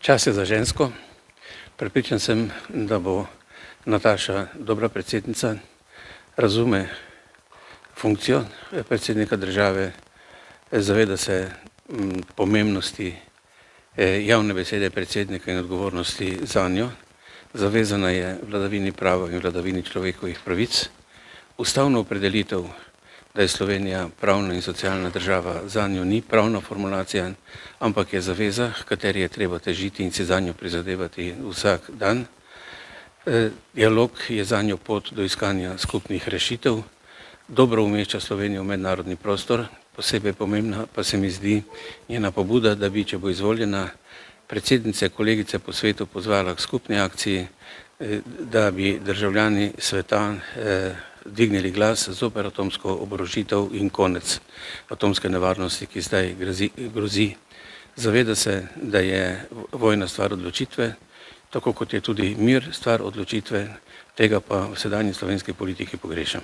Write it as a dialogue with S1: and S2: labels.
S1: Čas je za žensko. Prepričan sem, da bo Nataša dobra predsednica, razume funkcijo predsednika države, zaveda se pomembnosti javne besede predsednika in odgovornosti zanjo, zavezana je vladavini prava in vladavini človekovih pravic. Ustavna opredelitev, da je Slovenija pravna in socialna država, zanjo ni pravna formulacija, ampak je zaveza, h kateri je treba težiti in si zanjo prizadevati vsak dan. Dialog je zanjo pot do iskanja skupnih rešitev, dobro umešča Slovenijo v mednarodni prostor, posebej pomembna pa se mi zdi njena pobuda, da bi, če bo izvoljena, predsednice, kolegice po svetu pozvala k skupni akciji, da bi državljani sveta dvignili glas zoper atomsko oborožitev in konec atomske nevarnosti, ki zdaj grozi. Zaveda se, da je vojna stvar odločitve, tako kot je tudi mir stvar odločitve, tega pa v sedanji slovenski politiki pogrešam.